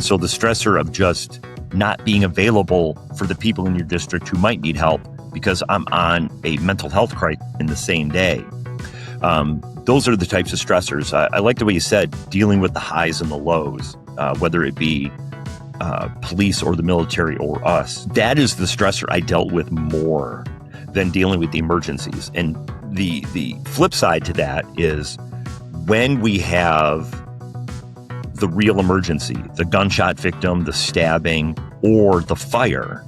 so the stressor of just not being available for the people in your district who might need help because I'm on a mental health crisis in the same day. Those are the types of stressors. I like the way you said, dealing with the highs and the lows, whether it be police or the military or us. That is the stressor I dealt with more than dealing with the emergencies. And the flip side to that is when we have the real emergency, the gunshot victim, the stabbing, or the fire,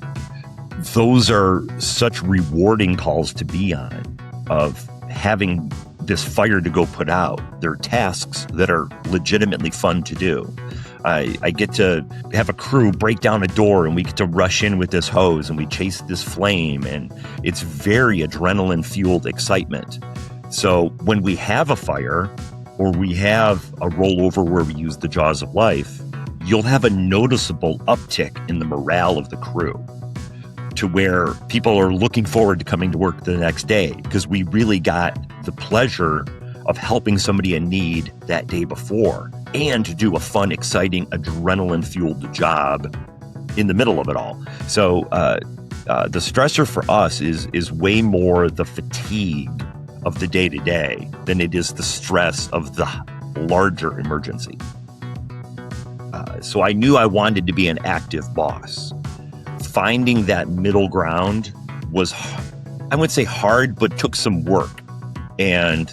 those are such rewarding calls to be on, of having this fire to go put out. They're tasks that are legitimately fun to do. I get to have a crew break down a door and we get to rush in with this hose and we chase this flame, and it's very adrenaline-fueled excitement. So when we have a fire or we have a rollover where we use the jaws of life, you'll have a noticeable uptick in the morale of the crew to where people are looking forward to coming to work the next day because we really got the pleasure of helping somebody in need that day before, and to do a fun, exciting, adrenaline-fueled job in the middle of it all. So the stressor for us is way more the fatigue of the day-to-day than it is the stress of the larger emergency. So I knew I wanted to be an active boss. Finding that middle ground was, I wouldn't say hard, but took some work and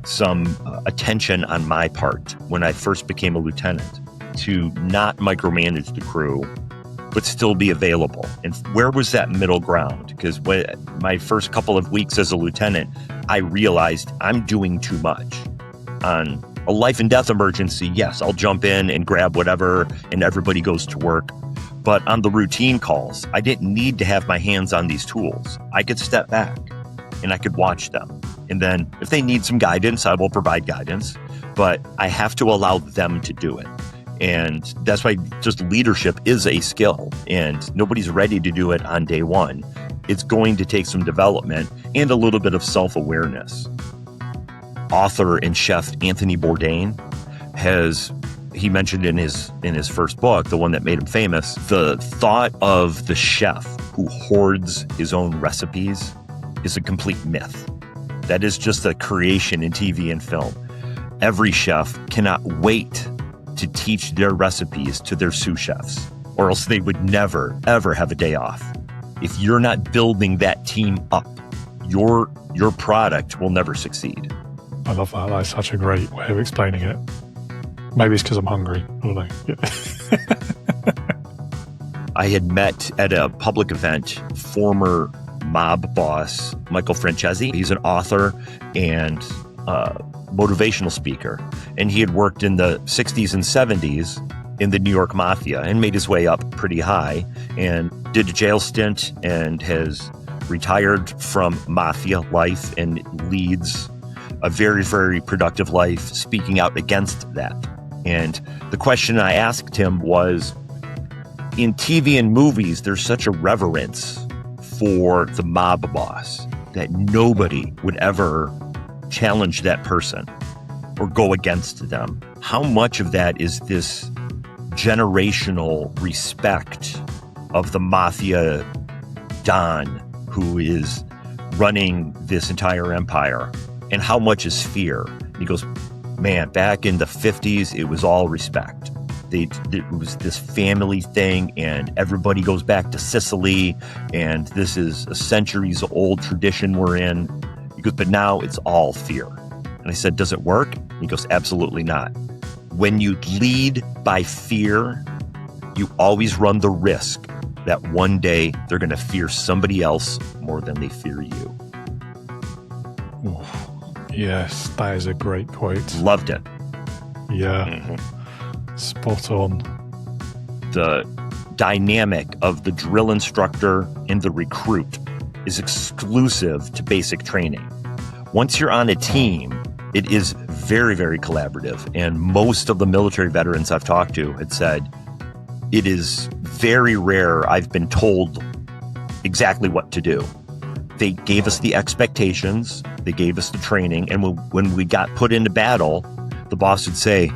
some attention on my part when I first became a lieutenant, to not micromanage the crew, but still be available. And where was that middle ground? Because when my first couple of weeks as a lieutenant, I realized I'm doing too much. On a life and death emergency, yes, I'll jump in and grab whatever and everybody goes to work. But on the routine calls, I didn't need to have my hands on these tools. I could step back and I could watch them. And then if they need some guidance, I will provide guidance, but I have to allow them to do it. And that's why just leadership is a skill, and nobody's ready to do it on day one. It's going to take some development and a little bit of self-awareness. Author and chef Anthony Bourdain he mentioned in his first book, the one that made him famous, the thought of the chef who hoards his own recipes is a complete myth. That is just a creation in TV and film. Every chef cannot wait to teach their recipes to their sous chefs, or else they would never, ever have a day off. If you're not building that team up, your product will never succeed. I love that. That's such a great way of explaining it. Maybe it's because I'm hungry. I don't know. I had met at a public event former mob boss Michael Francesi. He's an author and motivational speaker, and he had worked in the 60s and 70s in the New York Mafia and made his way up pretty high and did a jail stint and has retired from Mafia life and leads a very, very productive life speaking out against that. And the question I asked him was, in TV and movies, there's such a reverence for the mob boss that nobody would ever challenge that person or go against them. How much of that is this generational respect of the mafia don who is running this entire empire? And how much is fear? He goes, man, back in the 50s, it was all respect. It was this family thing, and everybody goes back to Sicily, and this is a centuries-old tradition we're in. He goes, but now it's all fear. And I said, does it work? He goes, absolutely not. When you lead by fear, you always run the risk that one day they're going to fear somebody else more than they fear you. Ooh, yes, that is a great quote. Loved it. Yeah. Mm-hmm. Spot on. The dynamic of the drill instructor and the recruit is exclusive to basic training. Once you're on a team, it is very, very collaborative. And most of the military veterans I've talked to had said, it is very rare I've been told exactly what to do. They gave us the expectations, they gave us the training, and when we got put into battle, the boss would say,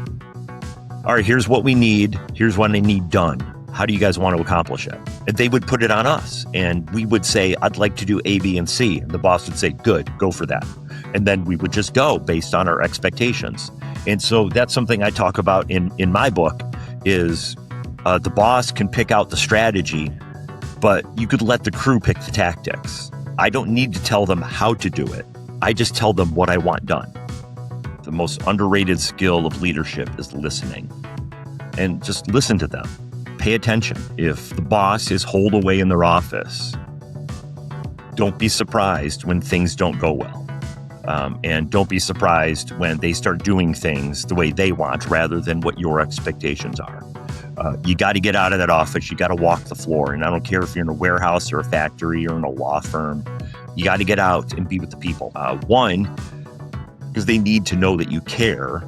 all right, here's what we need. Here's what I need done. How do you guys want to accomplish it? And they would put it on us. And we would say, I'd like to do A, B, and C. And the boss would say, good, go for that. And then we would just go based on our expectations. And so that's something I talk about in my book is the boss can pick out the strategy, but you could let the crew pick the tactics. I don't need to tell them how to do it. I just tell them what I want done. The most underrated skill of leadership is listening. And just listen to them. Pay attention. If the boss is holed away in their office, don't be surprised when things don't go well. And don't be surprised when they start doing things the way they want rather than what your expectations are. You got to get out of that office. You got to walk the floor. And I don't care if you're in a warehouse or a factory or in a law firm. You got to get out and be with the people. One, because they need to know that you care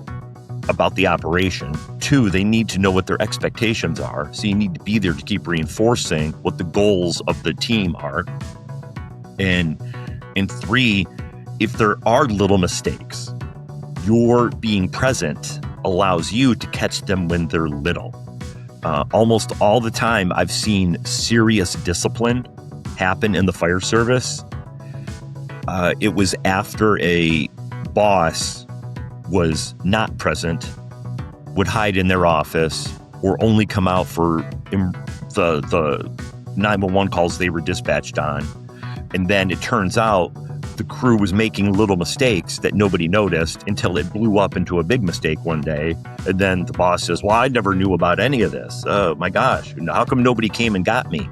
about the operation. Two, they need to know what their expectations are. So you need to be there to keep reinforcing what the goals of the team are. And three, if there are little mistakes, your being present allows you to catch them when they're little. Almost all the time, I've seen serious discipline happen in the fire service. It was after a boss was not present, would hide in their office, or only come out for the 911 calls they were dispatched on. And then it turns out the crew was making little mistakes that nobody noticed until it blew up into a big mistake one day. And then the boss says, well, I never knew about any of this. Oh my gosh, how come nobody came and got me?